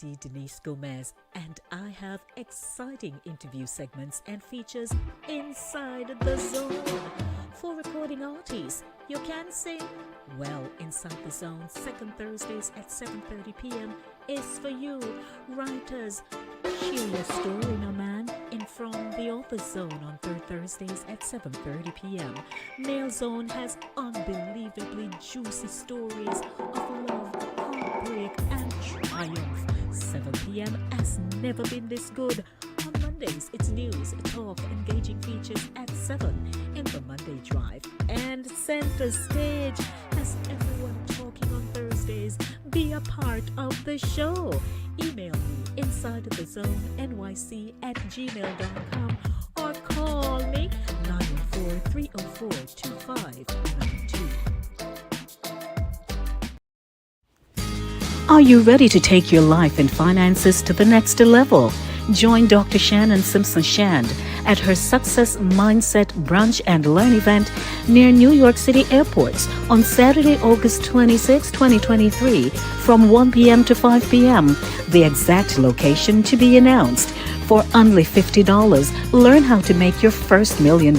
Lady Denise Gomez, and I have exciting interview segments and features inside the zone. For recording artists, you can sing. Well, Inside the Zone, second Thursdays at 7:30 p.m. is for you. Writers, share your story, no man, in From the Author's Zone on third Thursdays at 7:30 p.m. Male Zone has unbelievably juicy stories of love, heartbreak, and triumph. 7 p.m. has never been this good. On Mondays, it's news, talk, engaging features at 7 in the Monday Drive. And Center Stage has everyone talking on Thursdays. Be a part of the show. Email me inside the zone nyc at gmail.com or call me 914-304-2592. Are you ready to take your life and finances to the next level? Join Dr. Shannon Simpson Shand at her Success Mindset Brunch and Learn event near New York City airports on Saturday, August 26, 2023 from 1 p.m. to 5 p.m. The exact location to be announced. For only $50, learn how to make your first $1 million,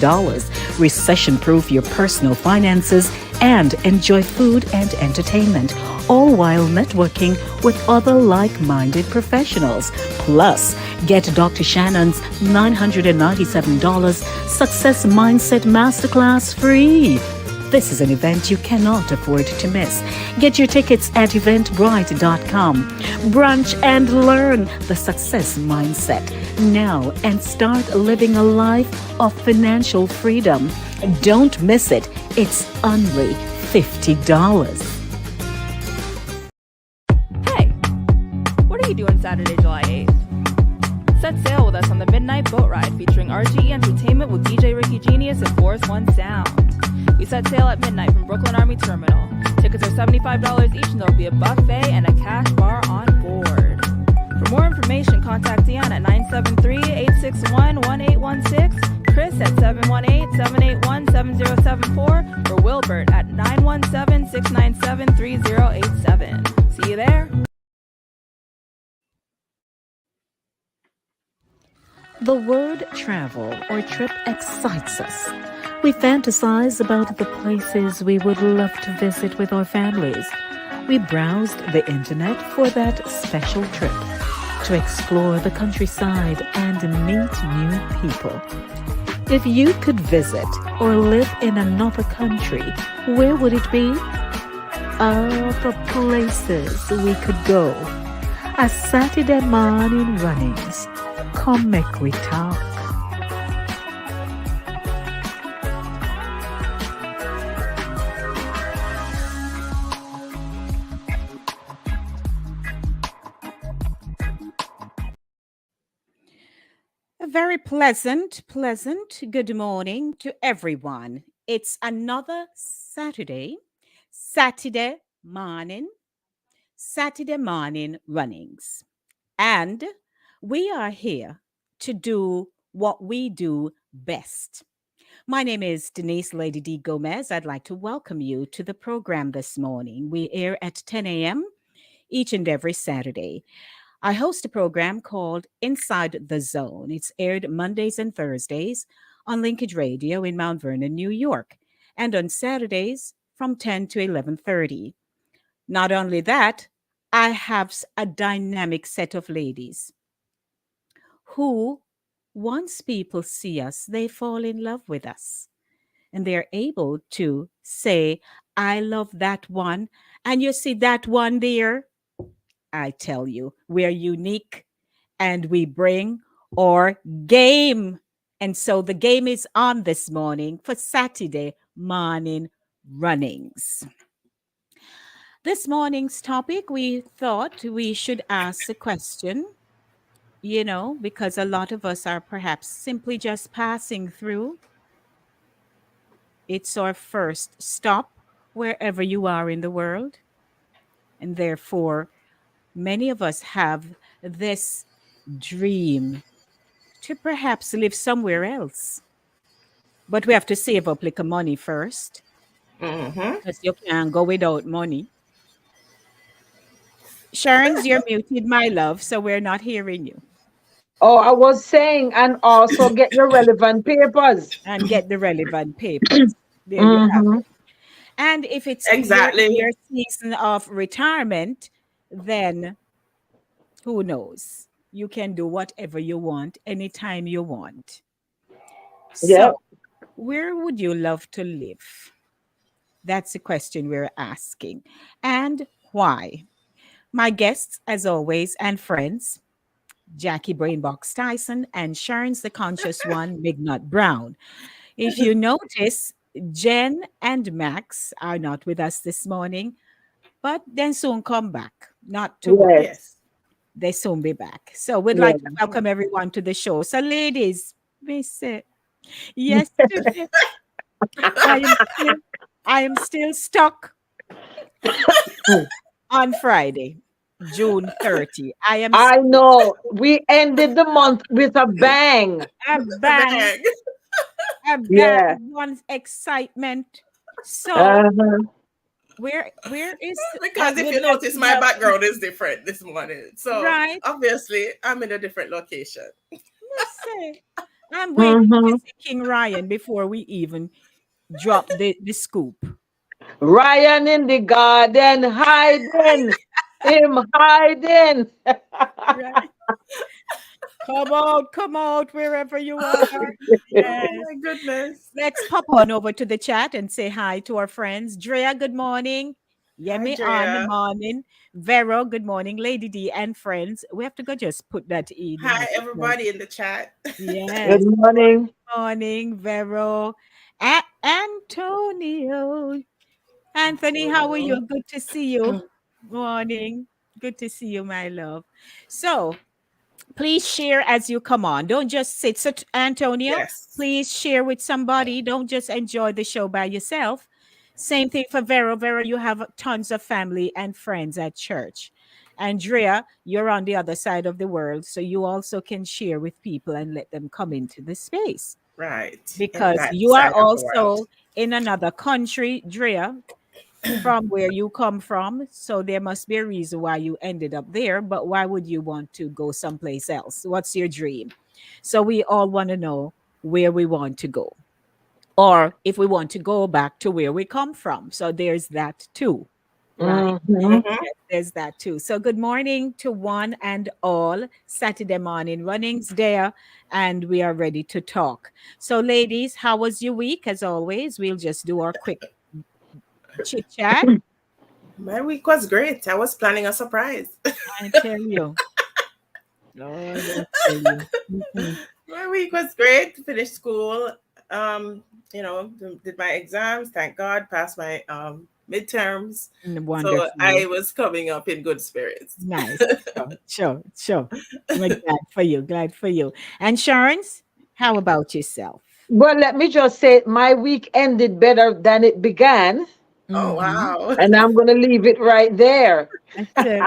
recession-proof your personal finances, and enjoy food and entertainment, all while networking with other like-minded professionals. Plus, get Dr. Shannon's $997 Success Mindset Masterclass free. This is an event you cannot afford to miss. Get your tickets at eventbrite.com. Brunch and learn the success mindset now and start living a life of financial freedom. Don't miss it. It's only $50. Hey, what are you doing Saturday, July 8th? Set sail with us on the Midnight Boat Ride featuring RGE Entertainment with DJ Ricky Genius and Force One Sound. We set sail at midnight from Brooklyn Army Terminal. Tickets are $75 each and there'll be a buffet and a cash bar on board. For more information, contact Dion at 973-861-1816, Chris at 718-781-7074, or Wilbert at 917-697-3087. See you there. The word travel or trip excites us. We fantasize about the places we would love to visit with our families. We browsed the internet for that special trip to explore the countryside and meet new people. If you could visit or live in another country, where would it be? Oh, the places we could go. A Satideh Mawnin runnings. Come make we talk. A very pleasant good morning to everyone. It's another Saturday, Satideh Mawnin, Satideh Mawnin runnings. And we are here to do what we do best. My name is Denise Lady D. Gomez. I'd like to welcome you to the program this morning. We air at 10 a.m. each and every Saturday. I host a program called Inside the Zone. It's aired Mondays and Thursdays on Linkage Radio in Mount Vernon, New York, and on Saturdays from 10 to 11:30. Not only that, I have a dynamic set of ladies who, once people see us, they fall in love with us. And they're able to say, I love that one. And you see that one there? I tell you, we're unique and we bring our game. And so the game is on this morning for Satideh Mawnin runnings. This morning's topic, we thought we should ask a question, because a lot of us are perhaps simply just passing through. It's our first stop wherever you are in the world. And therefore, many of us have this dream to perhaps live somewhere else. But we have to save up little money first Mm-hmm. because you can't go without money. Sharon's, you're muted, my love, so we're not hearing you. Oh, I was saying, and also get your relevant papers. And get the relevant papers. There you have Mm-hmm. it. And if it's Exactly. your season of retirement, then who knows? You can do whatever you want anytime you want. So, Yep. where would you love to live? That's the question we're asking. And why? My guests, as always, and friends, Jackie Brainbox Tyson and Sharon's the Conscious One, Mignot Brown. If you notice, Jen and Max are not with us this morning, but then soon come back. Not to worry. Yes. Yes. They soon be back. So we'd like Yeah. to welcome everyone to the show. So, ladies, we say yesterday I am still I am still stuck on Friday, June 30. I am I know. We ended the month with a bang. a A bang, bag. a bang, Yeah. one excitement. So Uh-huh. where is Because if would you like notice, to my welcome, background is different this morning. So right? obviously, I'm in a different location. Let's say I'm waiting to Mm-hmm. see King Ryan before we even drop the scoop. Ryan in the garden hiding. Him hiding. Right. Come out wherever you are. Oh Yes. my goodness. Let's pop on over to the chat and say hi to our friends. Drea, good morning. Hi, Yemi on the Drea. morning. Vero, good morning. Lady D and friends. We have to go just put that in, Hi, because everybody in the chat. Good yes. morning. Morning, Vero. Antonio. Anthony, how are you? Antonio. Good to see you. Morning. Good to see you, my love. So, please share as you come on. Don't just sit. So, Antonio, Yes. please share with somebody. Don't just enjoy the show by yourself. Same thing for Vero. Vero, you have tons of family and friends at church. Andrea, you're on the other side of the world, so you also can share with people and let them come into the space Right. In because that you are side of the world. also in another country, Drea, from where you come from. So there must be a reason why you ended up there. But why would you want to go someplace else? What's your dream? So we all want to know where we want to go, or if we want to go back to where we come from. So there's that too, right? Mm-hmm. Mm-hmm. Yes, there's that too. So good morning to one and all. Saturday morning runnings there, and we are ready to talk. So, ladies, how was your week? As always, we'll just do our quick chit chat. My week was great. I was planning a surprise. I tell you. Lord, I tell you. Mhm. My week was great. Finished school. Um, did my exams. Thank God, passed my midterms. So Wonderful. I was coming up in good spirits. Nice. Sure, sure, sure. We're glad for you. Glad for you. And Sharon's, how about yourself? Well, let me just say my week ended better than it began, Oh Mm-hmm. wow. and I'm going to leave it right there. That's it.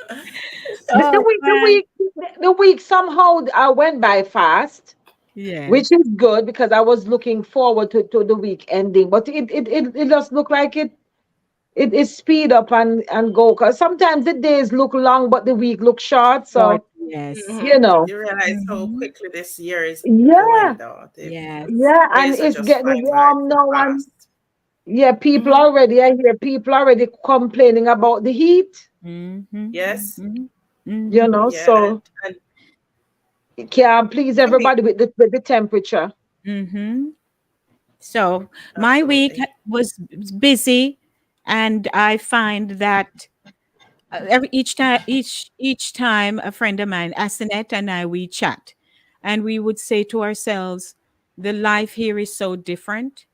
the, the Oh week, the man. week, the week somehow went by fast, Yes. which is good because I was looking forward to the week ending. But it just looked like it is speed up and go. Because sometimes the days look long, but the week looks short. Short. So Yes. you Hmm. know, You realize how Mm-hmm. quickly this year is yeah, going, though. The Yes. yeah, and days are it's just getting flying by warm too now, and fast. yeah, people Hmm. already. I hear people already complaining about the heat. Mm-hmm. Yes. Mm-hmm. You Mm-hmm. know, Yeah. so And it can't please some people, everybody with the temperature. Mm-hmm. So my week absolutely. was busy, and I find that each time a friend of mine, Asenet, and I, we chat, and we would say to ourselves, the life here is so different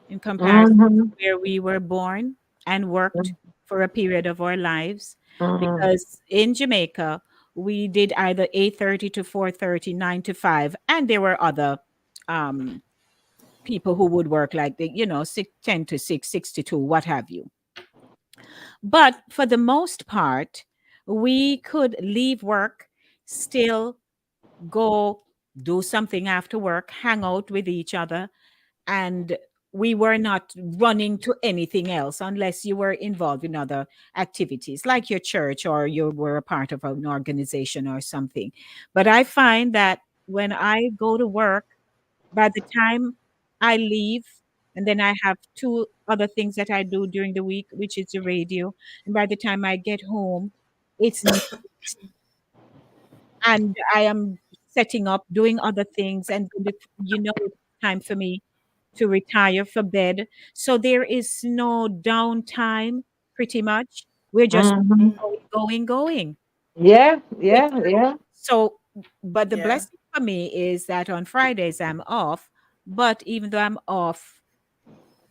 in comparison to Mm-hmm. where we were born and worked for a period of our lives, Mm-hmm. because in Jamaica we did either 8:30 to 4:30, 9 to 5, and there were other um people who would work like the 10 to 6, 6 to 2, what have you. But for the most part, we could leave work, still go do something after work, hang out with each other, and we were not running to anything else unless you were involved in other activities like your church or you were a part of an organization or something. But I find that when I go to work, by the time I leave, and then I have two other things that I do during the week, which is the radio. And by the time I get home, it's and I am setting up, doing other things, and it's time for me to retire for bed. So there is no downtime, pretty much. We're just Mm-hmm. going. Yeah, It's yeah, yeah. so, but the Yeah. blessing for me is that on Fridays I'm off. But even though I'm off,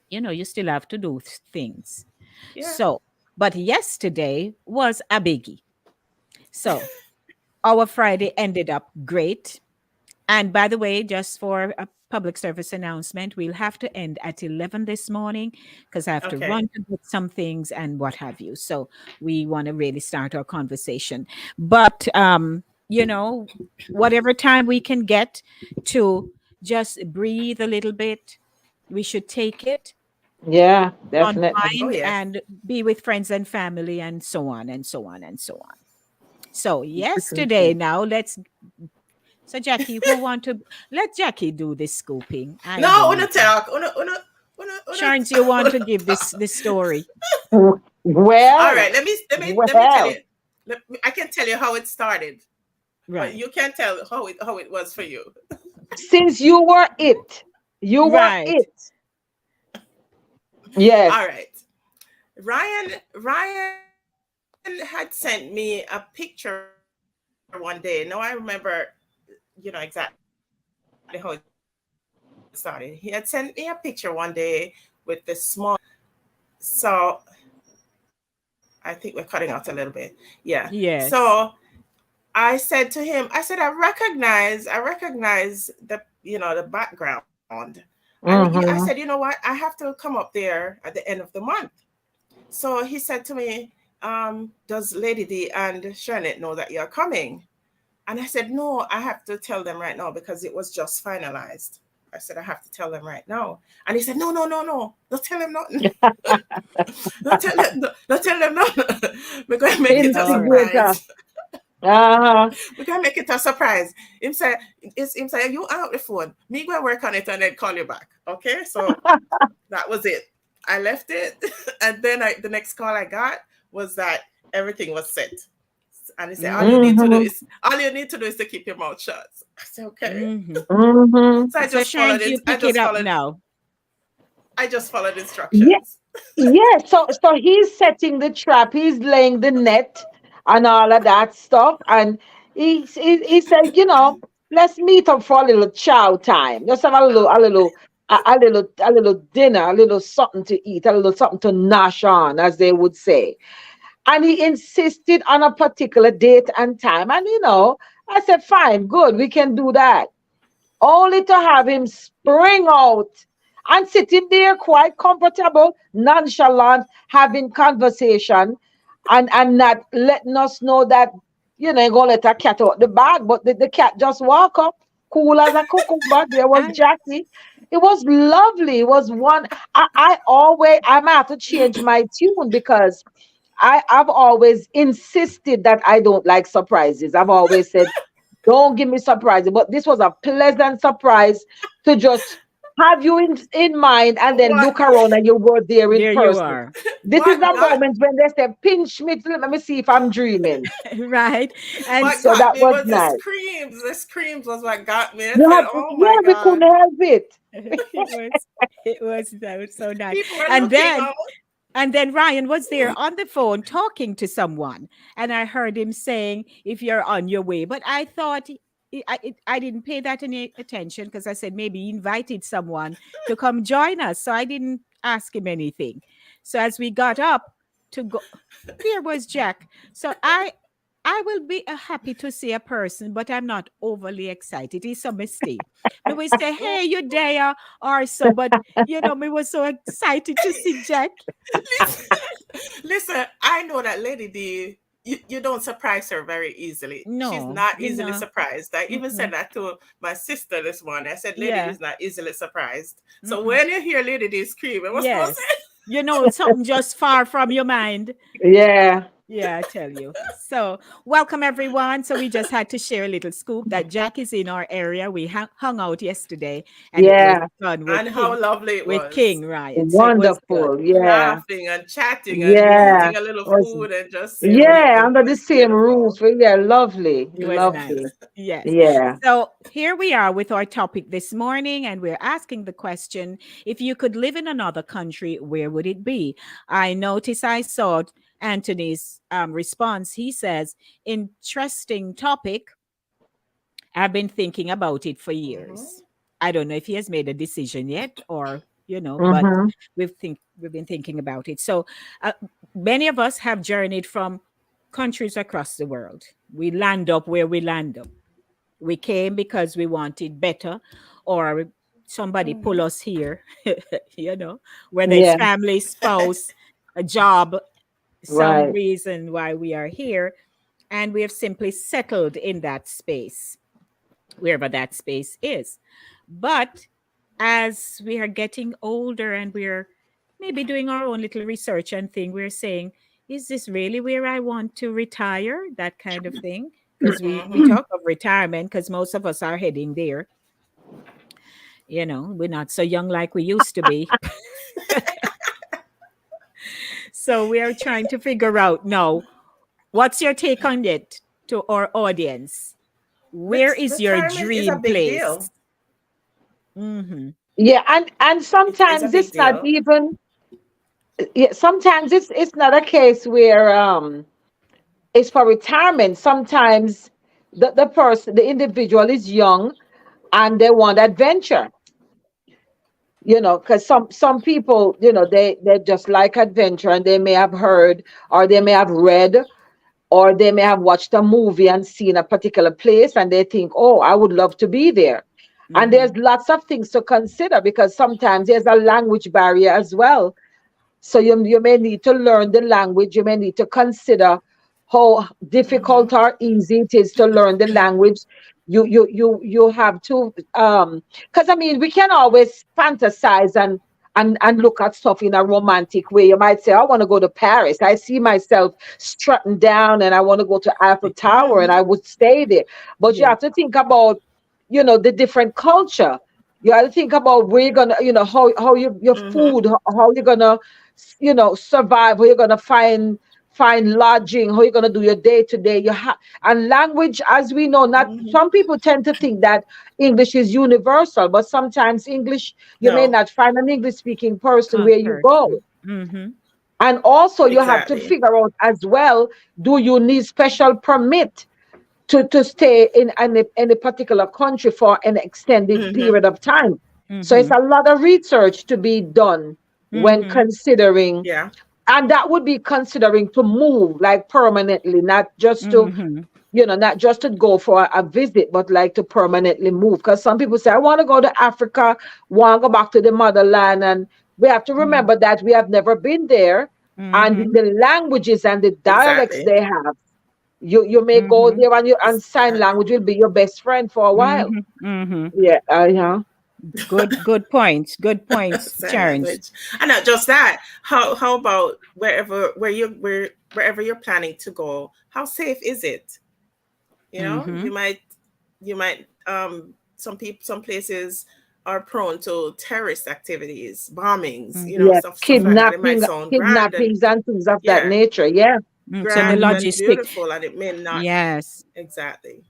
you still have to do things. Yeah. So, but yesterday was a biggie. So our Friday ended up great. And by the way, just for a public service announcement, we'll have to end at 11 this morning because I have to Okay. run to get some things and what have you. So we want to really start our conversation. But, whatever time we can get to just breathe a little bit, we should take it, Yeah, definitely. Oh unwind, yes. and be with friends and family, and so on and so on and so on. So yesterday, now so Jackie, who want to let Jackie do this scooping? I am the No, una listener. talk. Una. Sharns, you want to give this story? All Well, right. Let me tell you. well, I can tell you how it started, but Right. you can't tell how it was for you. since you were Right. it. Yes. All right. Ryan had sent me a picture one day. Now I remember, exactly how it started. He had sent me a picture one day with this small. So I think we're cutting out a little bit. Yeah. So Yes. I said to him, I recognize the background. And I said, Mm-hmm. I have to come up there at the end of the month. So he said to me, does Lady D and Shannon know that you're coming? And I said, no, I have to tell them right now because it was just finalized. I said, I have to tell them right now. And he said, no, no, no, no. Don't tell them nothing. Don't tell them nothing. We're going to make it a All right. Instigator. surprise. Uh-huh. We're going to make it a surprise. Him say, you hang up the phone. Me go work on it and then call you back. Okay? So that was it. I left it. And then the next call I got was that everything was set. And he said, all you need to do Mm-hmm. is all you need to do is to keep your mouth shut. I said, okay. Hmm. Mm-hmm. So I So just followed Sharns, it. you pick it up now. I just followed Yeah, instructions. yeah. So he's setting the trap, he's laying the net and all of that stuff. And he said, let's meet up for a little chow time. Let's have a little dinner, a little something to eat, a little something to gnash on, as they would say. And he insisted on a particular date and time. And I said, fine, good, we can do that. Only to have him spring out and sitting there quite comfortable, nonchalant, having conversation, and not letting us know that ain't gonna let a cat out the bag. But the cat just walk up, cool as a cucumber. There was I Jackie. It was lovely. It was one. I might have to change my tune because I've always insisted that I don't like surprises. I've always said, don't give me surprises. But this was a pleasant surprise to just have you in mind and then What look around and you were there in There you person. are. This is what the got moment when they say, pinch me, let me see if I'm dreaming. Right. And what So got that me was was the nice. screams. The screams was what got me. I Yeah, said, oh yeah, my we couldn't God. help it. it was so nice. People were And looking then out. And then Ryan was there on the phone talking to someone, and I heard him saying, "If you're on your way," but I thought I didn't pay that any attention because I said maybe he invited someone to come join us, so I didn't ask him anything. So as we got up to go, there was Jack. So I will be happy to see a person, but I'm not overly excited. It's a mistake. Me will say, "Hey, you there?" or so, but me was so excited to see Jack. Listen, listen, I know that Lady D you don't surprise her very easily. She's No, not you easily know. surprised. I even said Mm-mm. that to my sister this morning. I said, Lady D Yeah. is not easily surprised. So Mm-mm. when you hear Lady D screaming, what's supposed to Yes. You know, something just far from your mind. Yeah. Yeah, I tell you. So, welcome everyone. So, we just had to share a little scoop that Jack is in our area. We hung out yesterday and it was Yeah. fun and how lovely it With was. King Ryan. So, it was good. Wonderful. Yeah. Laughing and chatting and Yeah. eating a little Was food and just It was celebrating. yeah, It under the was same beautiful. roof. Yeah, lovely. It was Lovely. nice. Yes. Yeah. So here we are with our topic this morning, and we're asking the question, if you could live in another country, where would it be? I noticed I saw Anthony's response. He says, interesting topic. I've been thinking about it for Mhm. years. I don't know if he has made a decision yet or, but Mm-hmm. we've been thinking about it. So many of us have journeyed from countries across the world. We land up where we land up. We came because we wanted better, or somebody pull Mhm. us here, whether it's Yeah. family, spouse, a job, some Right. reason why we are here. And we have simply settled in that space, wherever that space is. But as we are getting older and we're maybe doing our own little research and thing, we're saying, is this really where I want to retire? That kind of thing. Because we Mhm. talk of retirement because most of us are heading there. We're not so young like we used to be. So we are trying to figure out now, what's your take on it to our audience? Where is your Retirement is a dream big place? deal. Mm-hmm. Yeah, and It is a sometimes big it's not deal. even yeah, sometimes it's not a case where it's for retirement. Sometimes the person, the individual is young and they want adventure. Because some people, they just like adventure, and they may have heard, or they may have read, or they may have watched a movie and seen a particular place, and they think, oh, I would love to be there. And Mm-hmm. there's lots of things to consider, because sometimes there's a language barrier as well. So you may need to learn the language. You may need to consider how Mhm. difficult or easy it is to learn the language. You have to, because I mean, we can always fantasize and look at stuff in a romantic way. You might say, I want to go to Paris. I see myself strutting down and I want to go to Eiffel Tower, and I Mhm. would stay there. But you Yeah. have to think about, the different culture. You have to think about where you're gonna, how your Mhm. food, how you're gonna, survive, how you're gonna find lodging, how you're gonna do your day to day. You have, and language, as we know, not Mhm. some people tend to think that English is universal, but sometimes English, you may No. not find an English speaking person where you go. Person. Mm-hmm. And also you have to Exactly. figure out as well, do you need special permit to stay in a particular country for an extended Mhm. period of time? So it's Mm-hmm. a lot of research to be done when Mm-hmm. considering, Yeah. and that would be considering to move like permanently, not just to, Mm-hmm. not just to go for a visit, but like to permanently move. Because some people say, I want to go to Africa, want to go back to the motherland. And we have to remember that we have never been there. And Mm-hmm. the languages and the dialects Exactly. they have, you may go Mm-hmm. there, and sign Exactly. language will be your best friend for a while. Mm-hmm. Mm-hmm. Yeah, yeah. Good points. Good points, Sign Terrence. language. And not just that. How about wherever you're planning to go? How safe is it? Mm-hmm. You might some places are prone to terrorist activities, bombings, Yeah, stuff like that. It might sound grand and kidnappings and things of that yeah, nature. Yeah. So the grand and logistic, beautiful, and it may not yes, exactly.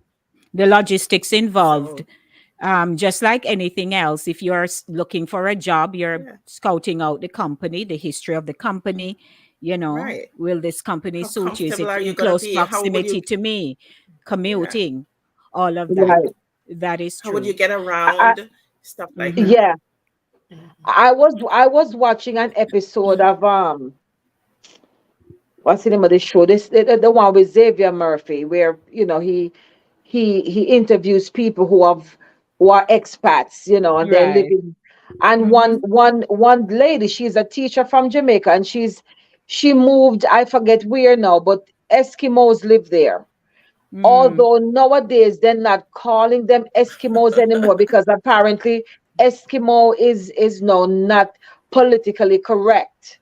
the logistics involved. So Just like anything else, if you're looking for a job, you're yeah, scouting out the company, the history of the company. right. Will this company How suit you? Is comfortable it are you in gonna close be? How would proximity you? to me? Yeah. Commuting, all of that. Right. That is How would you true. get I, around? Stuff like Mm-hmm. that. yeah. Mhm. I was watching an episode of what's the name of the show? This the one with Xavier Murphy, where he interviews people who are expats, and they're Right. living. And one Mm-hmm. one one lady, she's a teacher from Jamaica, and she moved. I forget where now, but Eskimos live there. Mm. Although nowadays they're not calling them Eskimos anymore because apparently Eskimo is no not politically correct.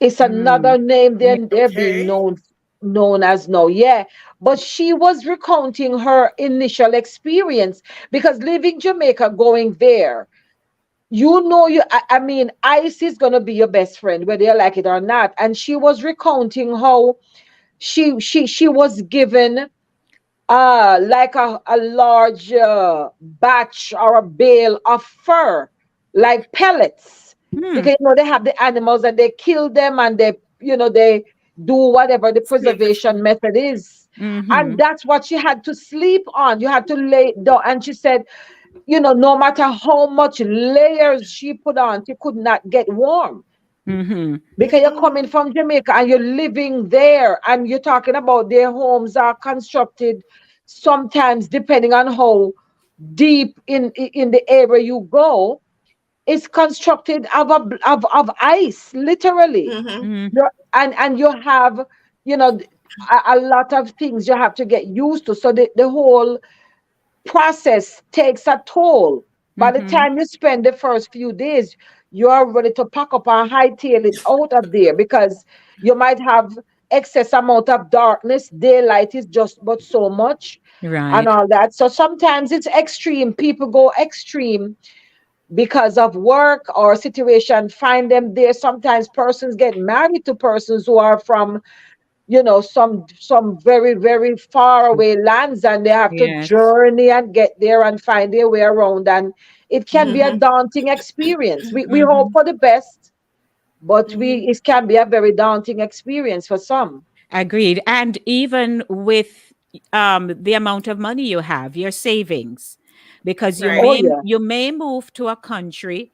It's another Mm. name they're being Okay. known as now. Yeah. But she was recounting her initial experience because leaving Jamaica, going there, I mean, Ice is gonna be your best friend, whether you like it or not. And she was recounting how she was given like a large batch or a bale of fur, like pellets, Mm. because they have the animals and they kill them and they do whatever the Make the food. preservation method is, and Mm-hmm. that's what she had to sleep on. You had to lay down, and she said, no matter how much layers she put on, she could not get warm Mm-hmm. because you're coming from Jamaica and you're living there, and you're talking about their homes are constructed sometimes depending on how deep in the area you go. It's constructed of ice, literally. Mm-hmm. Mm-hmm. And you have a lot of things you have to get used to, so the whole process takes a toll. By the Mm-hmm. time you spend the first few days, you're ready to pack up and hightail it out of there because you might have excess amount of darkness. Daylight is just but so much and Right. all that. So sometimes it's extreme. People go extreme because of work or situation, find them there. Sometimes persons get married to persons who are from some very very far away lands, and they have to Yes. journey and get there and find their way around, and it can be a Mm-hmm. daunting experience. We hope Mm-hmm. for the best, but Mm-hmm. it can be a very daunting experience for some. Agreed. And even with the amount of money you have, your savings, because Right. Oh yeah. you may move to a country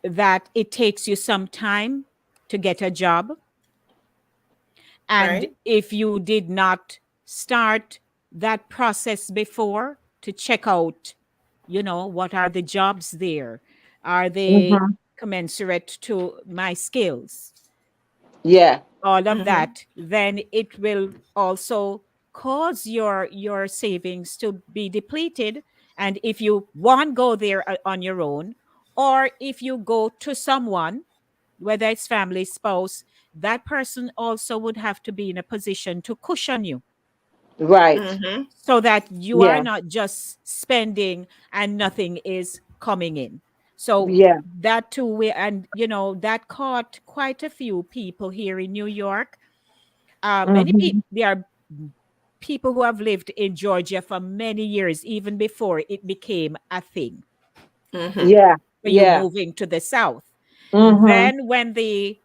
that it takes you some time to get a job. And Right. if you did not start that process before to check out, what are the jobs there? Are they Hmm. commensurate to my skills? Yeah. All of Mm-hmm. that, then it will also cause your savings to be depleted. And if you want go there on your own, or if you go to someone, whether it's family, spouse, that person also would have to be in a position to cushion you Right. Mm-hmm. so that you are Yeah. not just spending and nothing is coming in. So Yeah. that too, and that caught quite a few people here in New York. Many people, Hmm. there are people who have lived in Georgia for many years, even before it became a thing Mm-hmm. Yeah. for you Yeah. moving to the South. Hmm. Then when the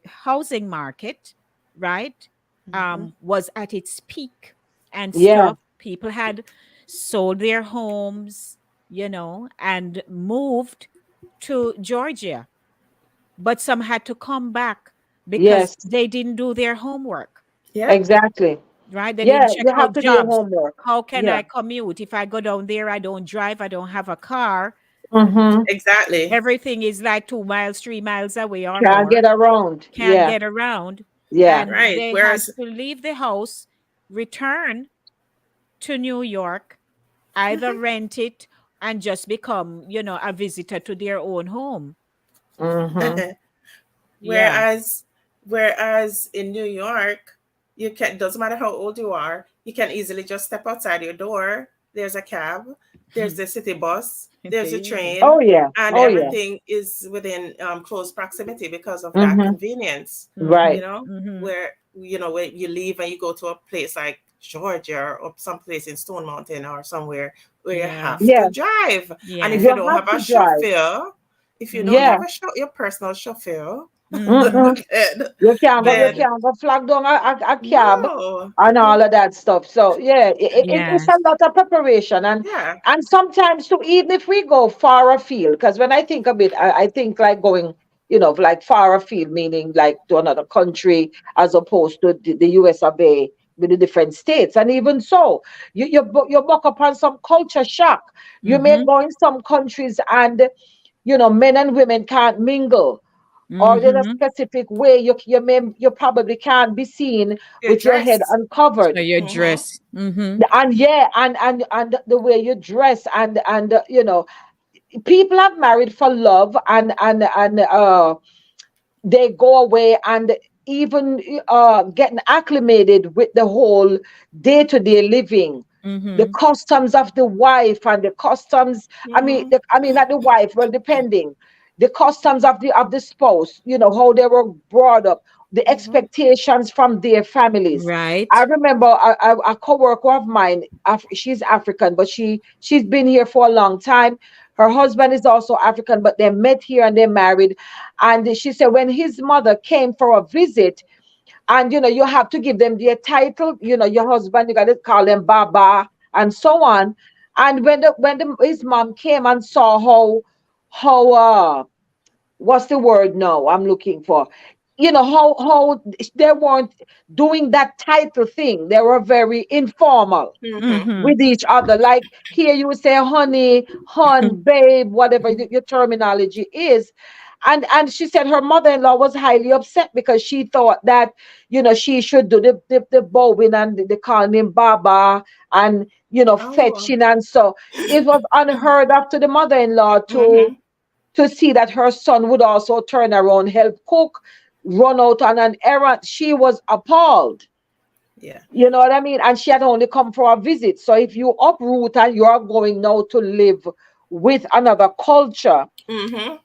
housing market, right, Mm-hmm. was at its peak and Yeah. stuff, people had sold their homes, and moved to Georgia. But some had to come back because Yes. they didn't do their homework, Yep. Exactly. right? They Yeah, didn't check you have out to do your jobs. homework. How can Yeah. I commute if I go down there? I don't drive, I don't have a car. Hmm. Exactly. Everything is like 2 miles, 3 miles away or Can't more. get around. Can't Yeah. get around. Yeah. And Right. they had Whereas, to leave the house, return to New York, either rent it and just become, a visitor to their own home. Hmm. Yeah. whereas, whereas in New York, you can doesn't matter how old you are, you can easily just step outside your door. There's a cab, there's the city bus, There there's a you go. train, Oh yeah. and Oh yeah. everything is within close proximity because of that Hmm. convenience. Mm-hmm. You Right. know, Mm-hmm. where when you leave and you go to a place like Georgia or some place in Stone Mountain or somewhere where you Yeah. have to Yeah. drive, and if Yeah. you You don't have have a to drive. chauffeur, if you don't Yeah. have your personal chauffeur, Mm-hmm. Mm-mm. then, You then can't go flag down a cab no, and you all of that stuff. So yeah, it's a Yes. lot of preparation, yeah. and sometimes too, even if we go far afield, because when I think of it, I think like going, like far afield, meaning like to another country as opposed to the US of A with the different states. And even so, you buck up on some culture shock. You may Mm-hmm. go in some countries and men and women can't mingle, or there's a Mm-hmm. specific way you probably can't be seen Your with your head dress. So uncovered. your Mm-hmm. dress. Mm-hmm. And yeah, and the way you dress, and people have married for love, and they go away and even getting acclimated with the whole day-to-day living, the Mm-hmm. customs of the wife and the customs, Mm-hmm. I mean not the wife, well, depending, the customs of the spouse, how they were brought up, the Mm-hmm. expectations from their families. I Right. remember a co-worker of mine, she's African, but she's been here for a long time. Her husband is also African, but they met here and they married. And she said when his mother came for a visit, and you have to give them their title, your husband, you got to call them Baba and so on. And his mom came and saw how what's the word now I'm looking for? How they weren't doing that title thing. They were very informal Mm-hmm. Mm-hmm. with each other. Like here you would say honey, hun, babe, whatever your terminology is. And she said her mother-in-law was highly upset because she thought that she should do the bowing and the calling him Baba, and Oh. fetching. And so it was unheard of to the mother-in-law Mm-hmm. to see that her son would also turn around, help cook, run out on an errand. She was appalled. Yeah. You know what I mean? And she had only come for a visit. So if you uproot and you are going now to live with another culture, Mm-hmm.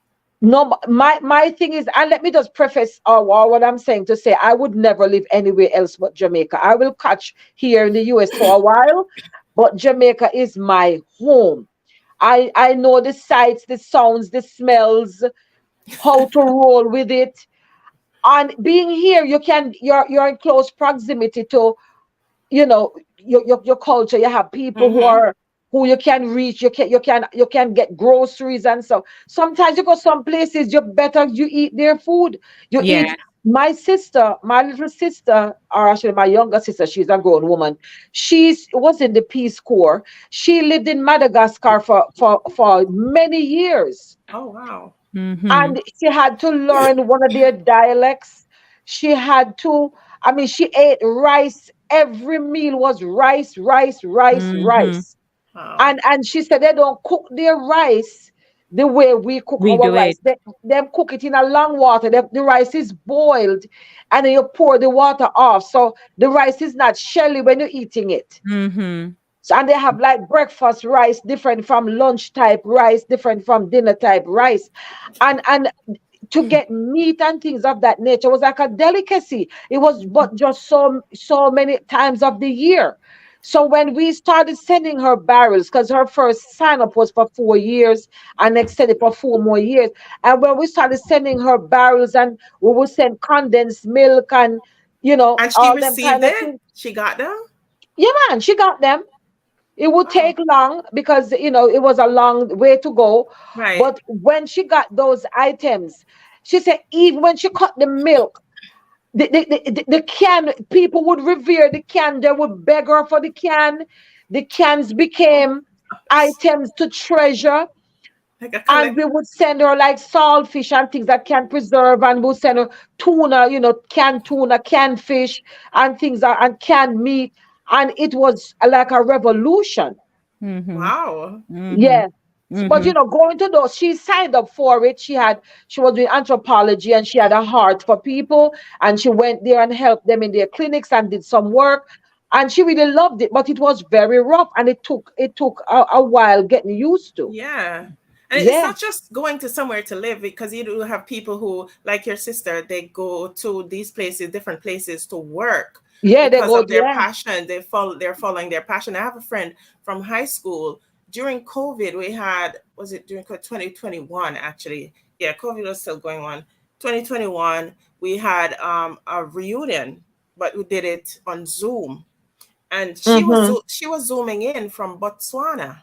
no, my thing is, and let me just preface what I'm saying to say, I would never live anywhere else but Jamaica. I will catch here in the US for a while, but Jamaica is my home. I know the sights, the sounds, the smells, how to roll with it. And being here, you're in close proximity to your culture. You have people Mm-hmm. who you can reach. You can get groceries. And so sometimes you go some places, you better you eat their food. You Yeah. eat. My little sister, or actually my younger sister, she's a grown woman. She's was in the Peace Corps. She lived in Madagascar for many years, Oh, wow. Mm-hmm. and she had to learn one of their dialects. She had to, I mean, she ate rice. Every meal was rice, rice, rice, Mm-hmm. rice. Wow. And she said they don't cook their rice the way we cook We our do rice. it. Them cook it in a long water. The rice is boiled, and then you pour the water off. So the rice is not shelly when you're eating it. Mm-hmm. So, and they have like breakfast rice different from lunch type rice, different from dinner type rice. And to get meat and things of that nature was like a delicacy. It was but just so many times of the year. So when we started sending her barrels, because her first sign up was for 4 years and extended for 4 more years. And when we started sending her barrels, and we would send condensed milk and And she all them received kind of it? things. She got them? Yeah, man, she got them. It would Wow. take long because it was a long way to go. Right. But when she got those items, she said even when she cut the milk, the can, people would revere the can. They would beg her for the can. The cans became items to treasure. Like a And collect. we would send her like saltfish and things that can preserve, and we'll send her tuna, canned tuna, canned fish, and and canned meat. And it was like a revolution. Mm-hmm. Wow. Mm-hmm. Yes. But Mm-hmm. going to those, she signed up for it. She was doing anthropology, and she had a heart for people, and she went there and helped them in their clinics and did some work. And she really loved it, but it was very rough, and it took a while getting used to. Yeah. And it's Yeah. not just going to somewhere to live, because you do have people who, like your sister, they go to these places, different places to work Yeah, they because go of their there. passion. They're following their passion. I have a friend from high school. During COVID, we had, was it during 2021 actually? Yeah, COVID was still going on. 2021, we had a reunion, but we did it on Zoom. And Mm-hmm. she was zooming in from Botswana.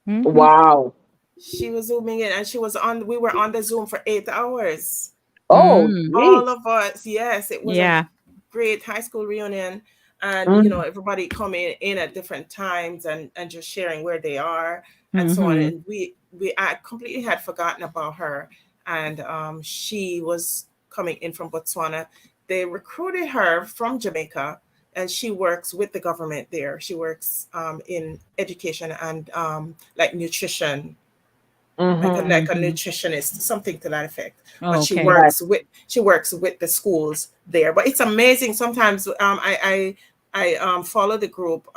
Mm-hmm. Wow. She was zooming in, and we were on the Zoom for 8 hours. Oh, Mm. All geez. of us, yes, it was a Yeah. great high school reunion. And Mm. everybody coming in at different times, and just sharing where they are and so on. Mm-hmm. And I completely had forgotten about her. and she was coming in from Botswana. They recruited her from Jamaica, and she works with the government there. She works in education and like nutrition, like a Mhm. nutritionist, something to that effect. But Okay. Right. she works with the schools there. But it's amazing. Sometimes I follow the group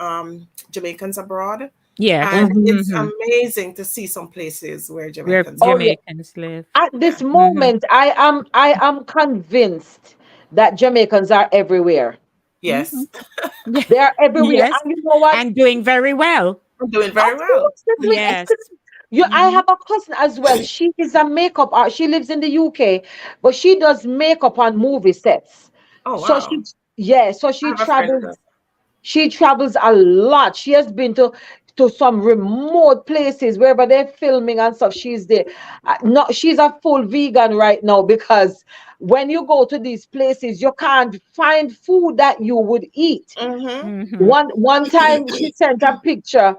Jamaicans Abroad, Yes. and Mhm. it's Mhm. amazing to see some places where Where Jamaicans Oh are. yeah. Jamaicans live. At Yeah. this Mhm. moment, I am convinced that Jamaicans are everywhere. Mhm. Yes. Yeah. They are everywhere. Yes. And you know what? And doing very well. I'm doing very Of well. course, they're doing Yes. excellent. You, I Mhm. have a cousin as well. She is a makeup art. She lives in the UK, but she does makeup on movie sets. Oh So wow. she, yeah, so I she have a friend who travels. does. She travels a lot. She has been to some remote places wherever they're filming and stuff. She's there. No, she's a full vegan right now because when you go to these places, you can't find food that you would eat. Mm-hmm. Mhm. One time she sent a picture.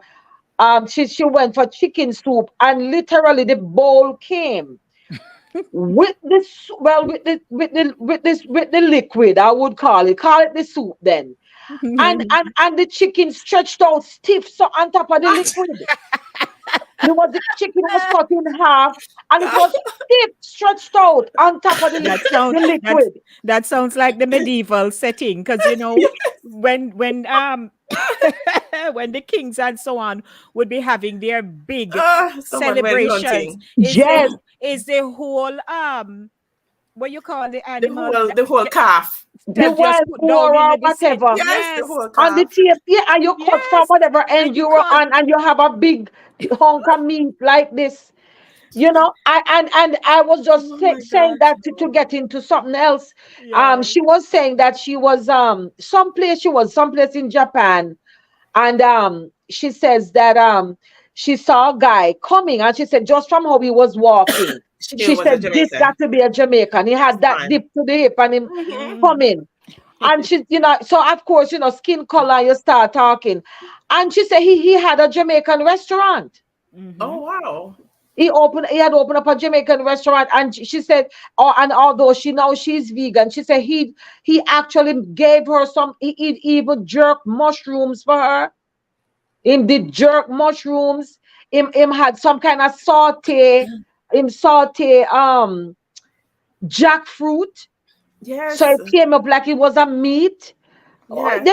She went for chicken soup and literally the bowl came with this, well, with the liquid, I would call it the soup then, and the chicken stretched out stiff so on top of the liquid. The chicken was cut in half and it was stiff stretched out on top of That sound the that's liquid. that sounds like the medieval setting, because when when the kings and so on would be having their big Someone went celebrations, hunting. Yes, is the whole what you call the animal The whole calf. the that just wild put down boar in or the set. whatever. Yes, the Yes, whole On the calf. tape, yeah, and you cut from yes, whatever end and you you were cut. on, and you have a big hunk of meat like this. And I was just Oh my saying gosh. that to get into something else. Yes. She was saying that she was someplace in Japan, and she says that she saw a guy coming, and she said just from how he was walking, She knew she it was a said this got Jamaican. to be a Jamaican. He That's had that fine. dip to the hip and him Mm-hmm. Mhm. coming. And she, so of course, skin color, you start talking. And she said he had a Jamaican restaurant. Oh Mhm. wow. He had opened up a Jamaican restaurant, and she said, oh, and although she's vegan, she said he actually gave her some, he even jerk mushrooms for her. Him did jerk mushrooms. Him had some kind of saute jackfruit. So Yes. it came up like it was a meat. Oh, Yeah.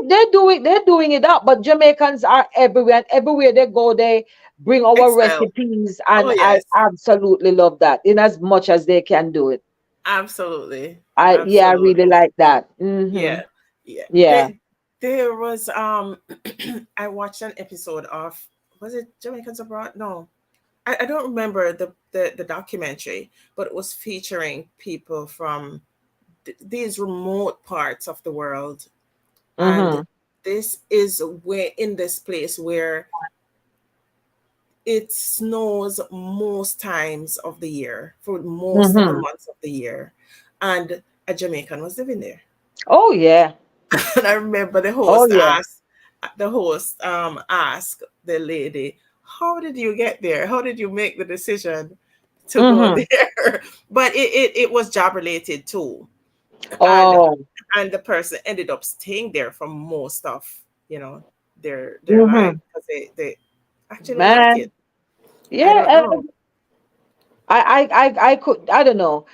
they're doing it up, but Jamaicans are everywhere, and everywhere they go, they bring our Excel. recipes, Oh and I yes. absolutely love that in as much as they can do it. Absolutely. I really Absolutely. like that. Yeah. Yeah. Yeah. There was I watched an episode of, was it Jamaicans Abroad? No. I don't remember the documentary, but it was featuring people from these remote parts of the world. And Mm-hmm. this is where, in this place where it snows most times of the year, for most of the Mm-hmm. months of the year. And a Jamaican was living there. Oh yeah. And I remember Oh yeah. the host asked the lady, how did you get there? How did you make the decision to go Mm-hmm. there? But it was job related too. And Oh. the person ended up staying there for most of, you know, their life Mm-hmm. because they actually like it. Man. I Yeah. don't know. I could, I don't know.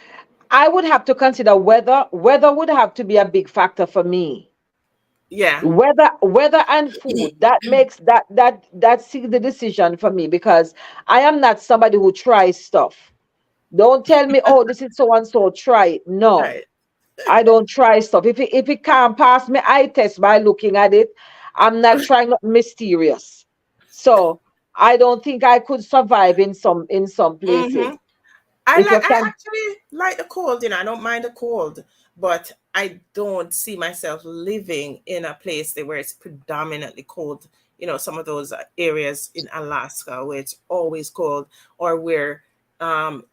I would have to consider weather. Weather would have to be a big factor for me. Yeah. Weather and food, that makes that's the decision for me, because I am not somebody who tries stuff. Don't tell me, oh, this is so and so, try it. No, Right. I don't try stuff. If it can't pass me eye test by looking at it, I'm not trying, not mysterious. So I don't think I could survive in some Mm-hmm. places. If you I can. actually like the cold, I don't mind the cold, but I don't see myself living in a place where it's predominantly cold. Some of those areas in Alaska where it's always cold, or where um,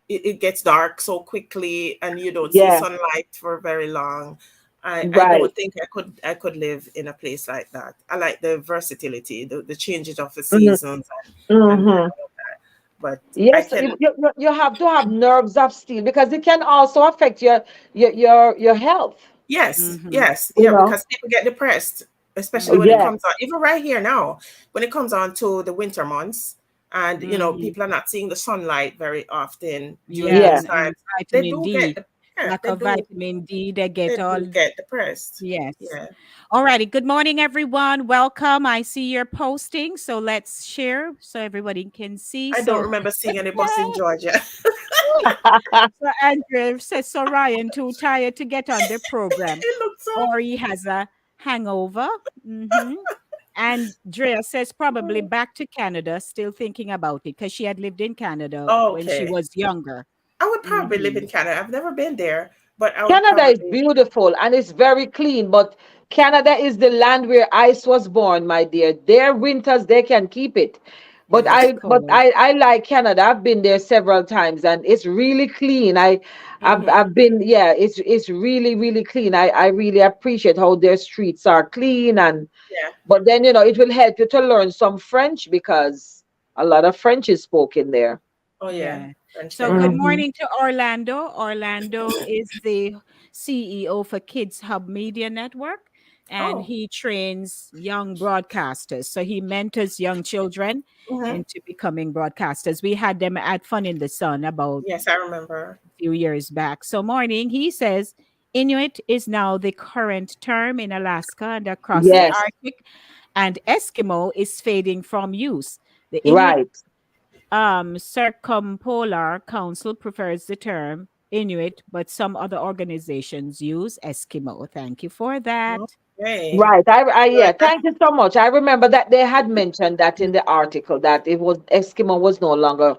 it gets dark so quickly and you don't see Yeah, sunlight for very long. I right. don't think I could live in a place like that. I like the versatility, the changes of the Hmm. seasons, and Hmm. all of that. but I Yes, can. you have to have nerves of steel because it can also affect your health. Yes, Mm-hmm. yes, You yeah, know. because people get depressed, especially when it Mm-hmm. Yeah. comes on, even right here now, when it comes on to the winter months, and Mm-hmm. people are not seeing the sunlight very often during Yeah, Yeah. those and times. They vitamin do get, D. yeah, Lack of vitamin D, they they get all. do get depressed. Yes. Yeah, Alrighty. Good morning, everyone. Welcome. I see you're posting, so let's share so everybody can see. I don't So, remember seeing any bus in Georgia. so Andrew says, so Ryan too tired to get on the program, It looks so. or he has a hangover. Mm-hmm. And Drea says probably back to Canada, still thinking about it because she had lived in Canada when she Okay, was younger. I would probably live Mm-hmm. in Canada. I've never been there, but I would Canada is probably. beautiful and it's very clean, but Canada is the land where ice was born, my dear. Their winters they can keep it. But And it's cold. I like Canada. I've been there several times and it's really clean. I've been, yeah, it's really really clean. I really appreciate how their streets are clean. And Yeah. but then it will help you to learn some French because a lot of French is spoken there. Oh yeah, Yeah. French So there. good Hmm. morning to Orlando. Orlando is the CEO for Kids Hub Media Network, and Oh. he trains young broadcasters. So he mentors young children Hmm. into becoming broadcasters. We had them at Fun in the Sun about Yes, I remember. a few years back. So morning, he says Inuit is now the current term in Alaska and across the Yes, Arctic, and Eskimo is fading from use. The Inuit right. Circumpolar Council prefers the term Inuit, but some other organizations use Eskimo. Thank you for that. Okay. Right. Yeah. Good. Thank you so much. I remember that they had mentioned that in the article that it was Eskimo was no longer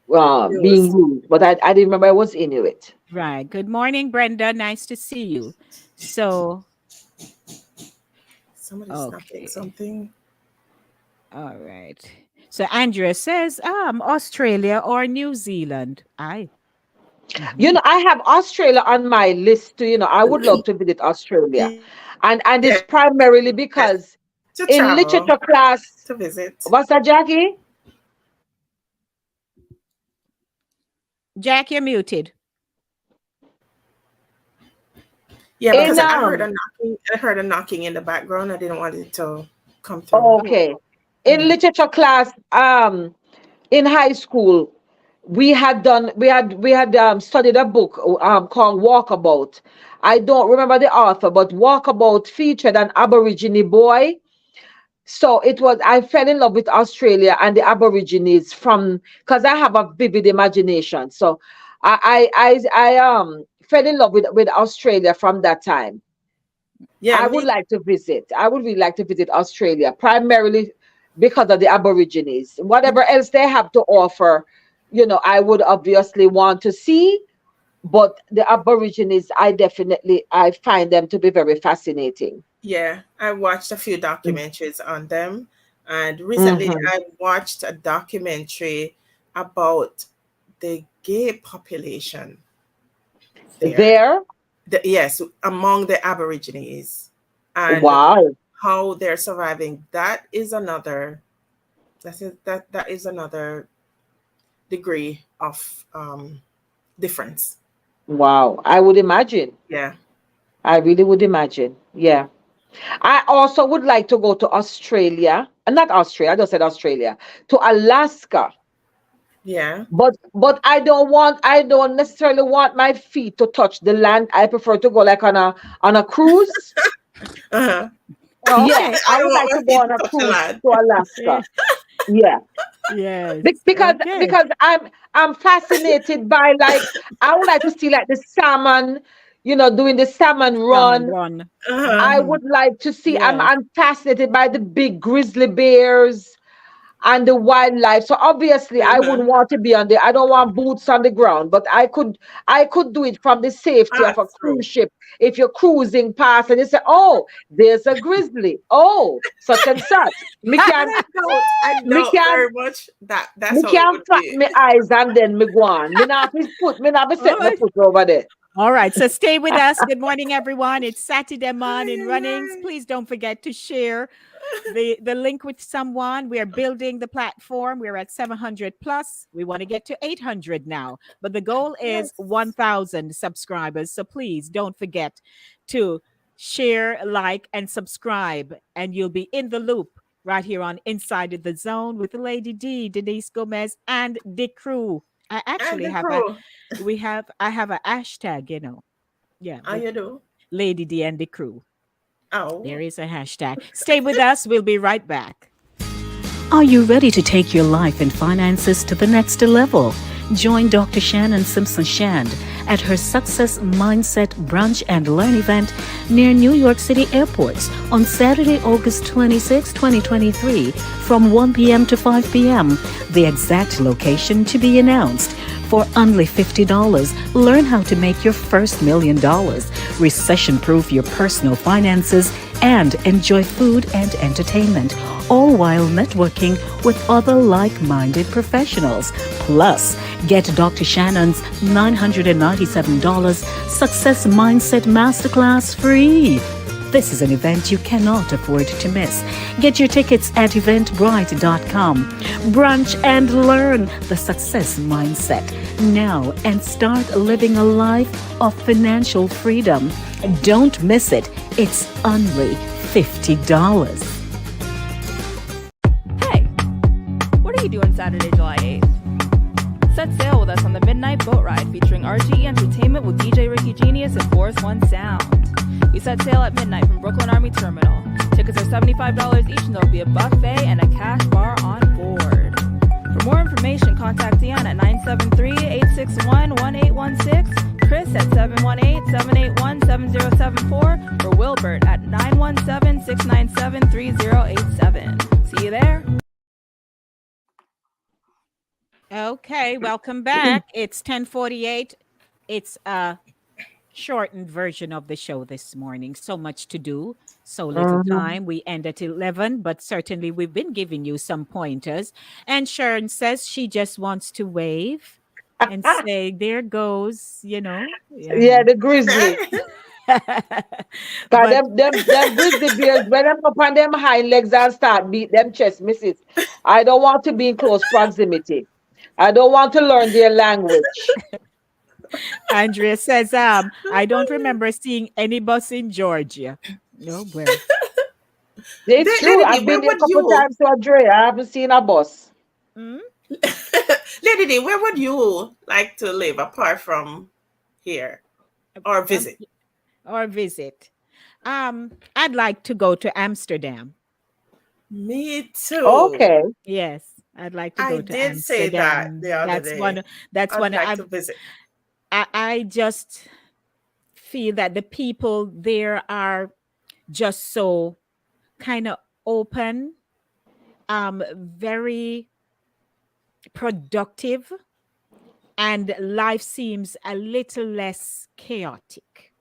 being News. used, but I didn't remember it was Inuit. Right. Good morning, Brenda. Nice to see you. So, Somebody's snapping okay. something. All right. So Andrea says, Australia or New Zealand. I. Mhm. I have Australia on my list too. I would love to visit Australia, and it's Yes. primarily To because travel, in literature to class, visit. what's that, Jackie? Jack, you're muted. Yeah, In because I heard a knocking. I heard a knocking in the background. I didn't want it to come through. okay, in Mm. literature class, in high school, we had studied a book called Walkabout. I don't remember the author, but Walkabout featured an Aborigine boy. So I fell in love with Australia and the Aborigines from because I have a vivid imagination. So I fell in love with Australia from that time. Yeah, I would me. like to visit. I would really like to visit Australia, primarily because of the Aborigines. Whatever else they have to offer, I would obviously want to see. But the Aborigines, I find them to be very fascinating. Yeah, I watched a few documentaries on them, and recently Hmm. I watched a documentary about the gay population there. There, Yes, among the Aborigines, and wow, how they're surviving. That is another degree of difference. wow. I would imagine. Yeah, I really would imagine. Yeah. I also would like to go to Australia, not Australia, I just said Australia, to Alaska. yeah. But I don't necessarily want my feet to touch the land. I prefer to go like on a cruise. Uh-huh. Oh, Yeah, okay. I I don't would want like my to go feet on to a touch the cruise land. to Yeah. Alaska. Yeah. Yes. Because Okay. because I'm fascinated by like I would like to see like the salmon, doing the salmon Salmon run. run. Uh-huh. I Mhm. would like to see Yes. I'm fascinated by the big grizzly bears and the wildlife. So obviously I Uh-huh. wouldn't want to be on there. I don't want boots on the ground, but I could do it from the safety of a That's cruise true. ship. If you're cruising past and you say, oh, there's a grizzly. Oh, such and such. Me And can I me doubt can very much that that's me how it can would flap be. my eyes and then me go on. Me not be set my Oh, foot over there. All right, so stay with us. Good morning, everyone. It's Satideh Ay, Mawnin ay, Runnings. ay. Please don't forget to share the link with someone. We are building the platform. We're at 700 plus. We want to get to 800 now, but the goal is Yes. 1,000 subscribers. So please don't forget to share, like, and subscribe, and you'll be in the loop right here on Inside the Zone with Lady D, Denise Gomez, and the crew. I And actually the have a crew. I have a hashtag, Yeah, How with you do? Lady D and the crew. There Oh. is a hashtag. Stay with us. We'll be right back. Are you ready to take your life and finances to the next level? Join Dr. Shannon Simpson Shand at her Success Mindset Brunch and Learn event near New York City airports on Saturday, August 26, 2023 from 1 p.m. to 5 p.m. The exact location to be announced. For only $50, learn how to make your first $1 million, recession-proof your personal finances, and enjoy food and entertainment, all while networking with other like-minded professionals. Plus, get Dr. Shannon's $997 Success Mindset Masterclass free. This is an event you cannot afford to miss. Get your tickets at eventbrite.com. Brunch and learn the success mindset now and start living a life of financial freedom. Don't miss it. It's only $50. Hey, what are you doing Saturday, July 8th? Set sail with us on the Midnight Boat Ride featuring RGE Entertainment with DJ Ricky Genius and Force One Sound. We set sail at midnight from Brooklyn Army Terminal. Tickets are $75 each and there'll be a buffet and a cash bar on board. For more information, contact Dion at 973-861-1816, Chris at 718-781-7074, or Wilbert at 917-697-3087. See you there. Okay, welcome back. It's 10:48. It's a shortened version of the show this morning. So much to do, so little time. We end at 11, but certainly we've been giving you some pointers. And Sharon says she just wants to wave and say, there goes, Yeah, the grizzly. Cause But them grizzly bears, when them up on them hind legs and start beat them chest misses. I don't want to be in close proximity. I don't want to learn their language. Andrea says, I don't remember seeing any bus in Georgia. No, well. It's true. Lady D, I've where been there a would couple you, times to Andrea. I haven't seen a bus. Mm? Lady D, where would you like to live apart from here or visit? Or visit. I'd like to go to Amsterdam. Me too. Okay. Yes, I'd like to I go to did say that Amsterdam. the other day. That's I'd one like to visit. I just feel that the people there are just so kind of open, very productive, and life seems a little less chaotic.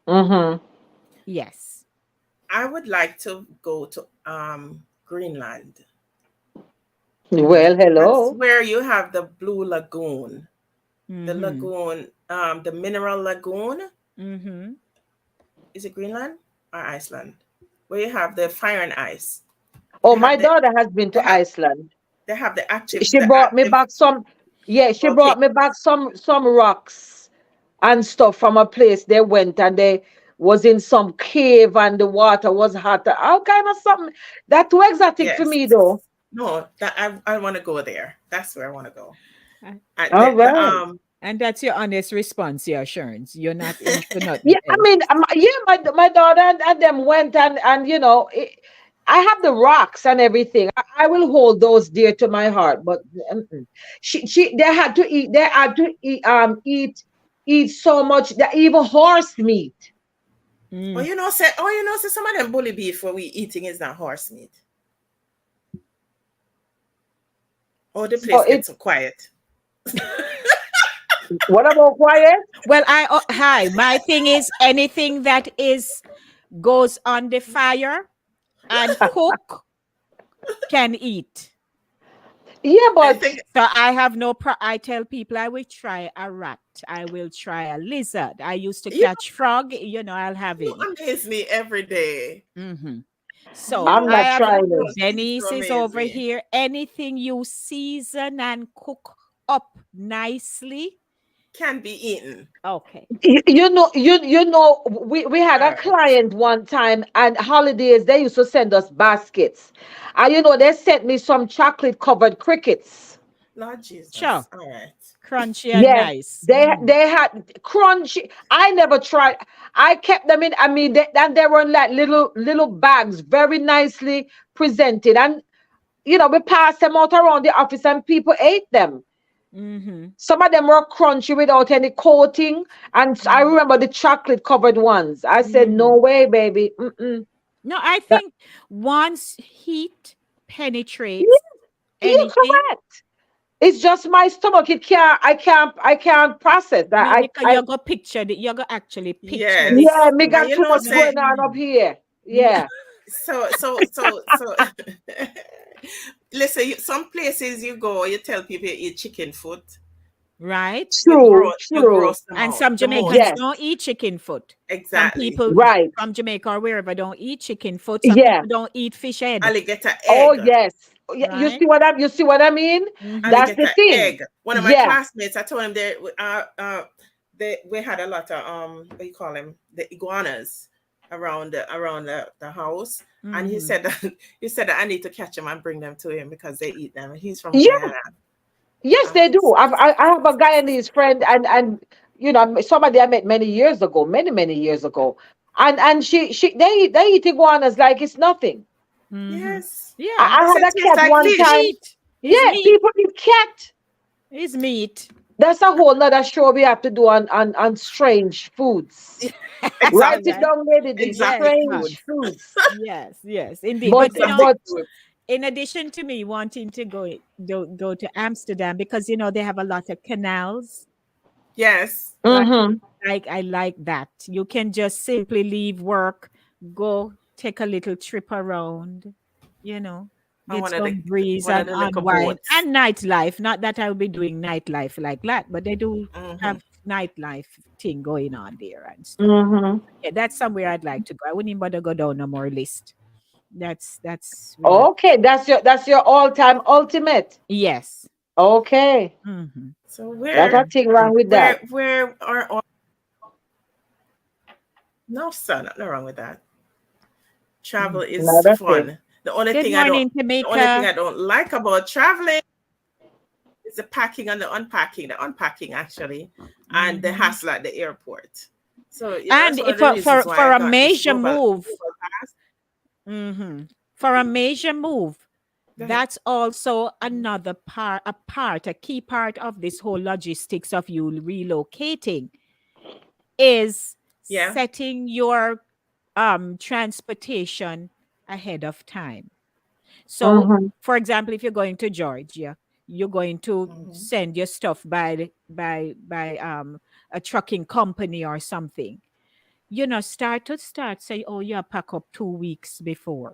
Mm-hmm. Yes. I would like to go to Greenland. Well, That's hello. where you have the Blue Lagoon. The Mm-hmm. lagoon, the mineral lagoon. Mm-hmm. Is it Greenland or Iceland? Where you have the fire and ice. Oh, They my have the daughter has been they to have Iceland. they have the She brought me back some, yeah, she volcano. brought me back some rocks and stuff from a place they went, and they was in some cave and the water was hot. All kind of something. That too exotic for Yes. me though. No, that I want to go there. That's where I want to go. Uh, All right. And that's your honest response, your assurance. You're not into nothing Yeah, I else. mean, yeah, my daughter and them went, and I have the rocks and everything. I will hold those dear to my heart. But they had to eat. They had to eat so much that even horse meat. Oh, say some of them bully beef what we eating is not horse meat. Oh, the So place gets so quiet. what about quiet? Well, hi. My thing is anything that goes on the fire and cook can eat. Yeah, I but think So I have no I tell people I will try a rat. I will try a lizard. I used to you catch frog, I'll have you him. amaze me every day. Hmm. So You I'm I not have trying you it. continue to Denise is amaze over me. here. Anything you season and cook up nicely. Can be eaten. Okay. We had All a right. client one time, and holidays they used to send us baskets, and they sent me some chocolate covered crickets. Lord Sure. Jesus. All right. Crunchy and Yes, nice. they had crunchy. I never tried. I kept them in. I mean, and they were in like little bags, very nicely presented, and we passed them out around the office, and people ate them. Mm-hmm. Some of them were crunchy without any coating. And I remember the chocolate covered ones. I said, Mm-hmm. no way, baby. Mm-mm. No, I That- think once heat yeah, penetrates you're anything, correct. It's just my stomach. I can't process no, that. because you're gonna actually picture Yes. Yeah, this. me And got you too know, much say going on up here. Mm. Yeah. so listen, some places you go, you tell people you eat chicken foot, Right? True, you true. gross them And out some the Jamaicans Yes. most. don't eat chicken foot. Some Exactly. people Right. from Jamaica or wherever don't eat chicken foot. Some Yeah. people don't eat fish head, Alligator Oh, egg. yes. You right? see what I mean? Mm-hmm. That's the Alligator thing. egg. One of my Yeah. classmates, I told him they we had a lot of what you call them, the iguanas around the house, and he Mm-hmm. said that he said that I need to catch them and bring them to him because they eat them. He's from Yeah. Guyana. Yes, I they do. was, I have a Guyanese friend, and somebody I met many years ago, many years ago, and they eat iguanas like it's nothing. Mm-hmm. yes, Yeah. I they say had it a tastes cat like one It's fish. time. meat. It's Yeah, meat. people eat cat. It's meat. That's a whole nother show we have to do on strange foods. Write it Exotic, Right? down, lady. The exotic Yes, ma'am. strange foods. foods. Yes, indeed. But But Exotic but foods. in addition to me wanting to go to Amsterdam because they have a lot of canals, Yes, right? mm-hmm. I like that. You can just simply leave work, go take a little trip around, you know, on get some breeze one of and the little unwind boats. and nightlife. Not that I will be doing nightlife like that, but they do Hmm. have nightlife thing going on there and stuff. Mm-hmm. Yeah, that's somewhere I'd like to go. I wouldn't even bother go down no more list. That's where. Okay, that's your all-time ultimate. Yes. Okay. Hmm. So That's a thing wrong with that. where are all, no son, nothing wrong with that. Travel is Not a thing. fun. The only Good thing I don't morning, the only thing Jamaica. I don't like about traveling is the packing and the unpacking. The unpacking actually, and the Mhm. hassle at the airport. So And that's one of the for reasons why for I a got this major global move, pass. for a major move, Go ahead. that's also another a key part of this whole logistics of you relocating is Yeah. setting your transportation ahead of time. So, Mm-hmm. for example, if you're going to Georgia, you're going to Mhm. send your stuff by a trucking company or something. Start say, oh, yeah, pack up 2 weeks before.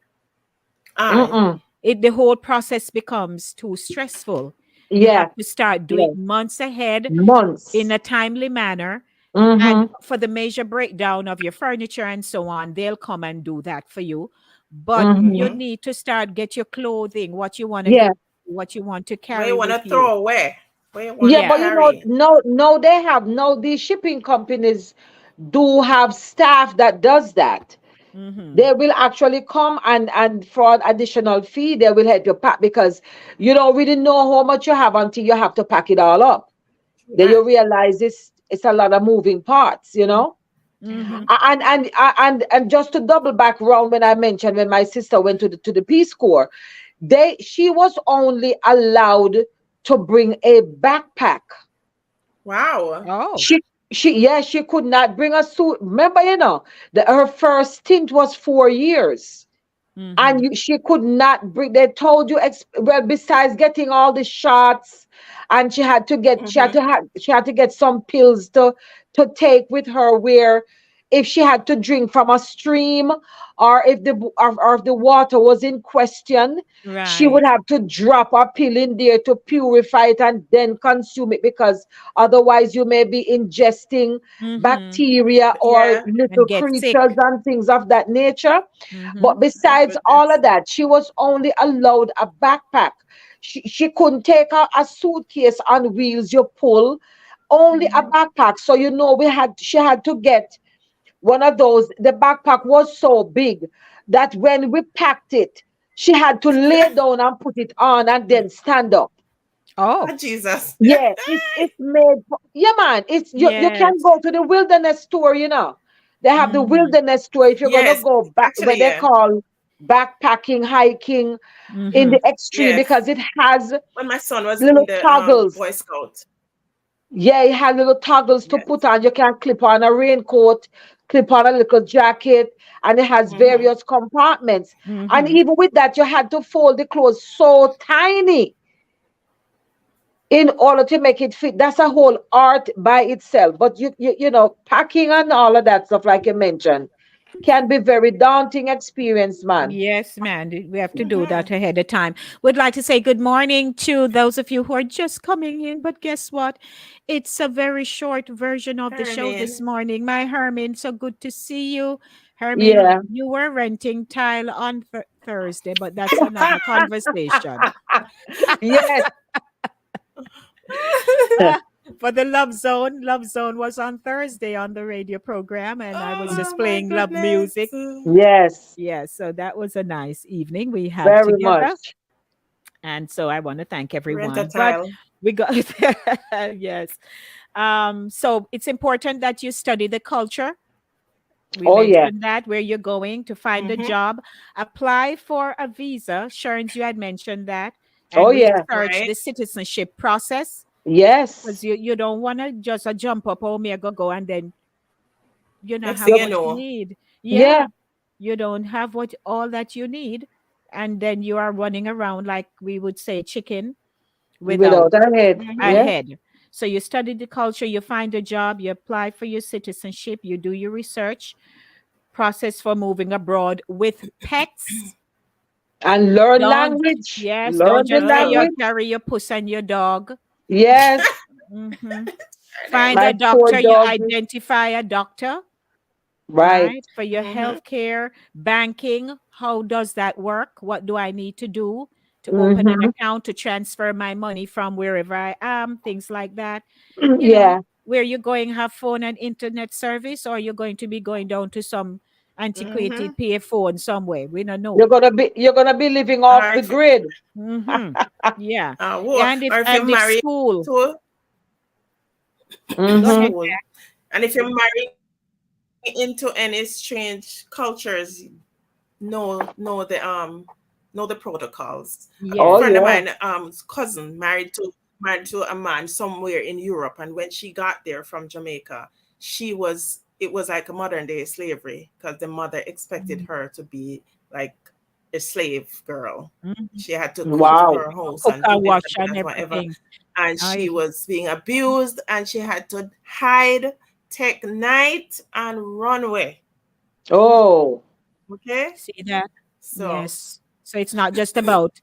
Aye. Mm-mm. The whole process becomes too stressful. You have Yeah. to start doing Yeah. months ahead in Months. a timely manner. And Mm-hmm. for the major breakdown of your furniture and so on, they'll come and do that for you. But Mm-hmm. you Hmm. need to start get your clothing, what you want to Yeah. do, what you want to Where you carry want with to you. throw away? Where you want Yeah, to Yeah. but carry? no, they have no. These shipping companies do have staff that does that. Mm-hmm. They will actually come and for an additional fee, they will help you pack because you don't really know how much you have until you have to pack it all up. Then you That. realize it's a lot of moving parts. Mm-hmm. And just to double back around when I mentioned when my sister went to the Peace Corps, she was only allowed to bring a backpack. Wow. Oh. She could not bring a suit. Remember, her first stint was 4 years. And Mm-hmm. she could not bring. They told you, well, besides getting all the shots, and she had to Hmm. get some pills to take with her. Where if she had to drink from a stream, or if the water was in question, she Right. would have to drop a pill in there to purify it and then consume it, because otherwise you may be ingesting Mm-hmm. bacteria or Yeah. And little get sick. creatures and things of that nature. Mm-hmm. But My besides all goodness. of that, she was only allowed a backpack. She couldn't take a suitcase on wheels you pull, only a Mm-hmm. backpack. So she had to get one of those. The backpack was so big that when we packed it, she had to lay down and put it on and then stand up. Oh, Oh, Jesus. Yeah, it's made yeah, man. It's you can yes. go to the wilderness store, They have the Mm-hmm. wilderness store if you're gonna Yes. go back where Actually, they yeah. call backpacking, hiking in Mm-hmm. the extreme, Yes. because it has When my son was doing little the toggles. Boy Scout. Yeah, it has little toggles to Yes. put on. You can clip on a raincoat, clip on a little jacket, and it has Mm-hmm. various compartments. And Mm-hmm. even with that, you had to fold the clothes so tiny in order to make it fit. That's a whole art by itself. But packing and all of that stuff, like you mentioned, can be very daunting experience, man. Yes, man. We have to do Mm-hmm. that ahead of time. Would like to say good morning to those of you who are just coming in. But guess what? It's a very short version of the show this Hermine. morning. My Hermin, so good to see you. Hermin, Yeah. you were renting tile on Thursday, but that's another conversation. Yes. For the Love Zone was on Thursday on the radio program, and I was just Oh my playing love goodness. music. Yes. Yeah, so that was a nice evening we had Very together. much. And so I want to thank Rent a everyone. But tile. we got yes. So it's important that you study the culture. We Oh yeah. mentioned that where you're going to find a Mm-hmm. job, apply for a visa. Sharon's, you had mentioned that, Oh and yeah. research Right. the citizenship process because Yes. you don't want to just jump up, oh, me, I go, and then you not Next have thing you what you know. need. Yeah. Yeah, you don't have what all that you need, and then you are running around like we would say chicken without Without a head. a Mm-hmm. Yeah. head. So you study the culture, you find a job, you apply for your citizenship, you do your research, process for moving abroad with pets. And learn Don't language. yes, don't Learn the just say you language. carry your puss and your dog. Yes. Mhm. Right. Find My a poor doctor, you dog. identify a doctor. Right. Right? For your Mm-hmm. healthcare, banking, how does that work? What do I need to do to open an Mm-hmm. account to transfer my money from wherever I am? Things like that. Yeah. Where you're going have phone and internet service, or you're going to be going down to some Mm-hmm. antiquated pay phone somewhere. We don't You're know. gonna be you're gonna be living Or off the grid. Mm-hmm. Yeah. or if you're And if married school, to go ahead. Mm-hmm. school, and if you're married into any strange cultures, know the protocols. A Oh Yes. friend of yeah. mine, cousin married to a man somewhere in Europe, and when she got there from Jamaica, it was like a modern day slavery because the mother expected her to be like a slave girl. Mhm. She had to come to Wow. her house Cook and do and this wash and do and that, whatever. everything. And she I was being abused, and she had to hide, take night, and run away. Oh, Okay, see that. so Yes. So it's not just about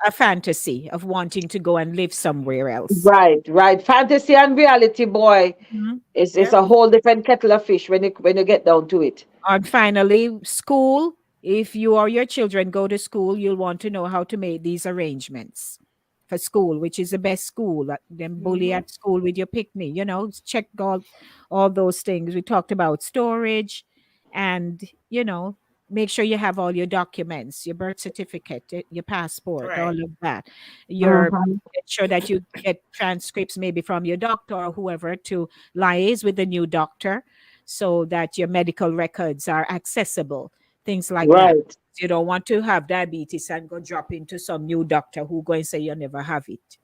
a fantasy of wanting to go and live somewhere else. right, right. Fantasy and reality, boy. Mhm. It's yeah, a whole different kettle of fish when you get down to it. And finally, school. If you or your children go to school, you'll want to know how to make these arrangements for school, which is the best school. Then bully mm-hmm, at school with your picnic, check all those things. We talked about storage and, make sure you have all your documents, your birth certificate, your passport, all right, of that. Your Mm-hmm. Make sure that you get transcripts maybe from your doctor or whoever to liaise with the new doctor so that your medical records are accessible, things like that. Right. You don't want to have diabetes and go drop into some new doctor who go and say you never have it.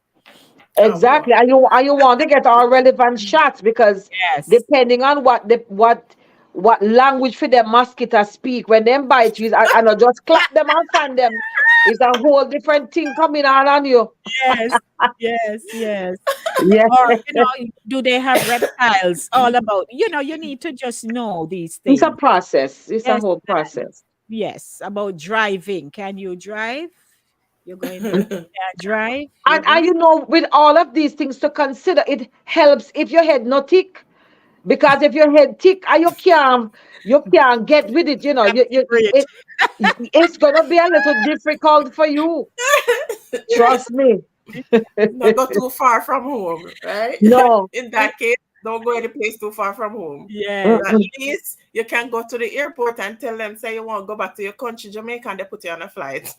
oh Exactly. no, And you want to get all relevant shots, because Yes. depending on what language for them mosquito speak when them bite you, and I just clap them and fan them. It's a whole different thing coming on you. Yes, yes, yes. Yeah, Or, do they have reptiles? All about, you need to just know these it's a things. process. It's a Yes, whole process. yes. About driving. Can you drive? You're going to drive. You're And going. with all of these things to consider, it helps if your head not tick. Because if your head tick and you can't get with it, Great. it's gonna be a little difficult for you. Trust me. Not go too far from home, right? No. In that case, don't go any place too far from home. Yeah. At least you can go to the airport and tell them, say you want to go back to your country, Jamaica, and they put you on a flight.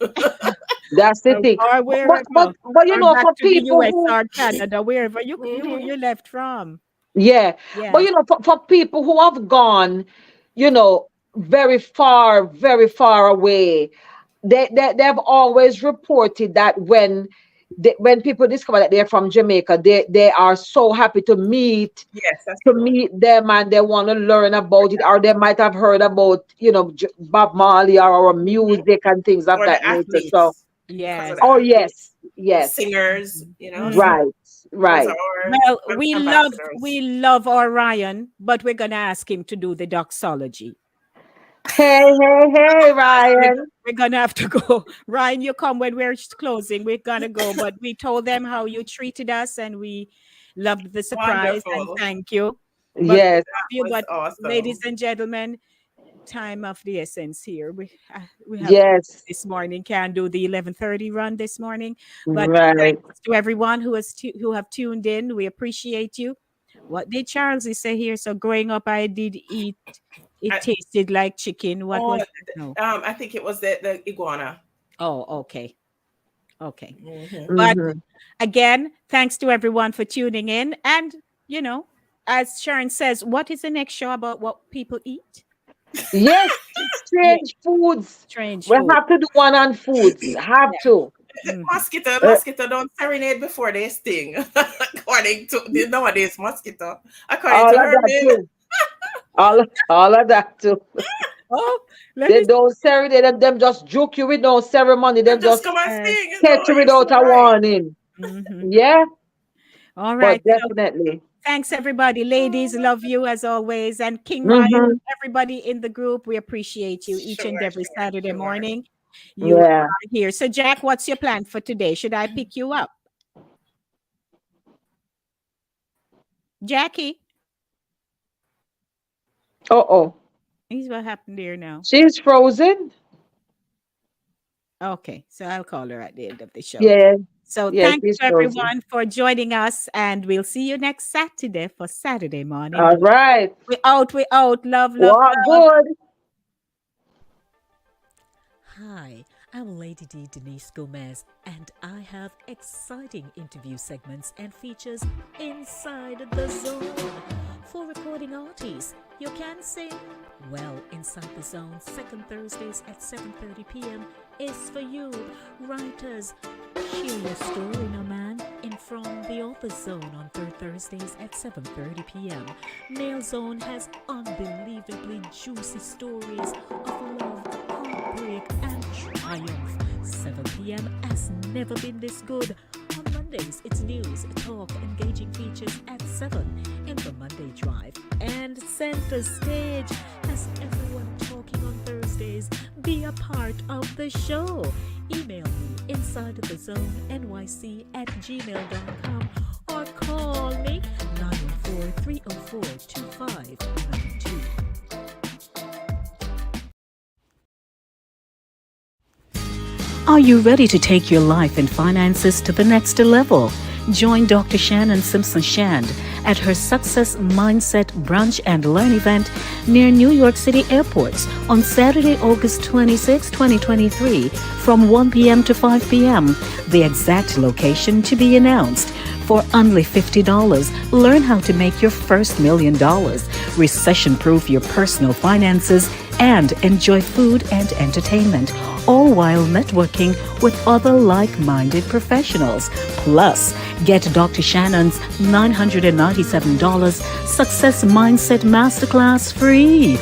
That's the thing. Or wherever. But Or back for to the people US who or Canada, wherever you Mhm. left from. yeah, Yeah. but for people who have gone, very far away, they've always reported that when people discover that they're from Jamaica, they are so happy to meet Yes, that's true. them, and they want to learn about it, or they might have heard about Bob Marley or our music and things of Or that the nature. So, athletes. Because of Yes. the oh athletes, yes, singers, Mhm. so right, those right. are our Well, we ambassadors. love our Ryan, but we're gonna ask him to do the doxology. Hey, We're, Ryan. we're gonna have to go. Ryan, you come when we're closing. We're gonna go, but we told them how you treated us, and we loved the surprise and Wonderful. thank you. But we Yes, love you. Was But ladies awesome. and gentlemen, time of the essence here. We have yes, this morning. Can't do the 11:30 run this morning, but right. thanks to everyone who have tuned in. We appreciate you. What did Charles say here? So growing up, I did eat. It I, tasted like chicken. What was oh, that? No. I think it was the iguana. Oh, okay. Okay. Hmm. But Mm-hmm. again, thanks to everyone for tuning in. And, as Sharon says, what is the next show about what people eat? Yes, Yeah, strange foods. strange We food. have to do one on foods. Have Yeah. to. Mhm. Mosquito don't serenade before they sting. According to nowadays mosquito. According All to of that Herman, too. All of that too. Oh, let They me. don't serenade them just juke you with no ceremony. them Them just just come and Yes. sting. catch you You're so without a right. warning. Mhm. Yeah, All but right. So definitely. thanks, everybody. Ladies, love you as always. And King Ryan, Mm-hmm. everybody in the group, we appreciate you each and every Saturday Sure. morning. You Yeah. are here. So, Jack, what's your plan for today? Should I pick you up? Jackie, Oh. here's what happened here now. She's frozen. Okay, so I'll call her at the end of the show. Yeah. So Yeah, thanks she's to frozen. everyone for joining us, and we'll see you next Saturday for Saturday morning. All right. We out, we out. Love, love, What love. good? Hi, I'm Lady D Denise Gomez, and I have exciting interview segments and features inside the zone. For recording artists, you can sing. Well, Inside the Zone, second Thursdays at 7:30 p.m. is for you. Writers, share your story, no man, in From the Author Zone on third Thursdays at 7:30 p.m. Mail Zone has unbelievably juicy stories of love, heartbreak, and triumph. 7 p.m. has never been this good. On Mondays, it's news, talk, engaging features at 7 in the Monday Drive. And Center Stage has everyone talking on Thursdays. Be a part of the show. Email me insidethezone@gmail.com or call me 914-304-2592. Are you ready to take your life and finances to the next level? Join Dr. Shannon Simpson Shand at her Success Mindset Brunch and Learn event near New York City airports on Saturday, August 26, 2023 from 1 p.m. to 5 p.m. The exact location to be announced. For only $50, learn how to make your first $1 million, recession-proof your personal finances, and enjoy food and entertainment, all while networking with other like-minded professionals. Plus, get Dr. Shannon's $997 Success Mindset Masterclass free.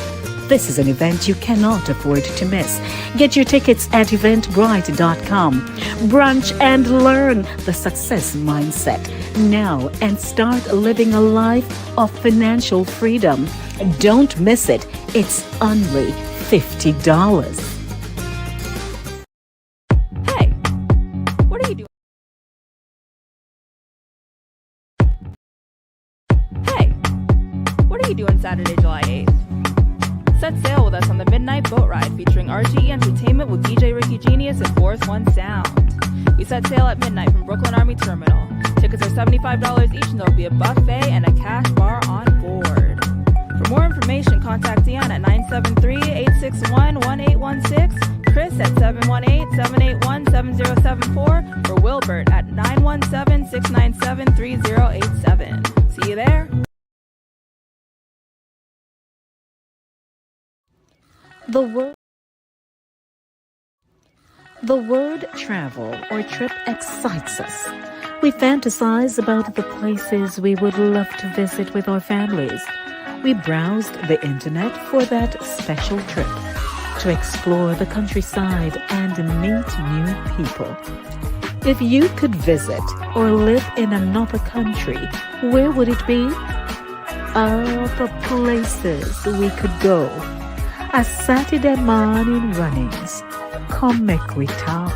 This is an event you cannot afford to miss. Get your tickets at eventbrite.com. Brunch and learn the success mindset now and start living a life of financial freedom. Don't miss it. It's only $50. Hey, what are you doing? Hey, what are you doing Saturday, July 8th? Set sail with us on the Midnight Boat Ride featuring RGE Entertainment with DJ Ricky Genius and Force One Sound. We set sail at midnight from Brooklyn Army Terminal. Tickets are $75 each and there'll be a buffet and a cash bar on board. For more information, contact Deanna at 973-861-1816, Chris at 718-781-7074, or Wilbert at 917-697-3087. See you there. The word travel or trip excites us. We fantasize about the places we would love to visit with our families. We browsed the internet for that special trip to explore the countryside and meet new people. If you could visit or live in another country, where would it be? The places we could go. A Satideh Mawnin runnings. Come make we talk.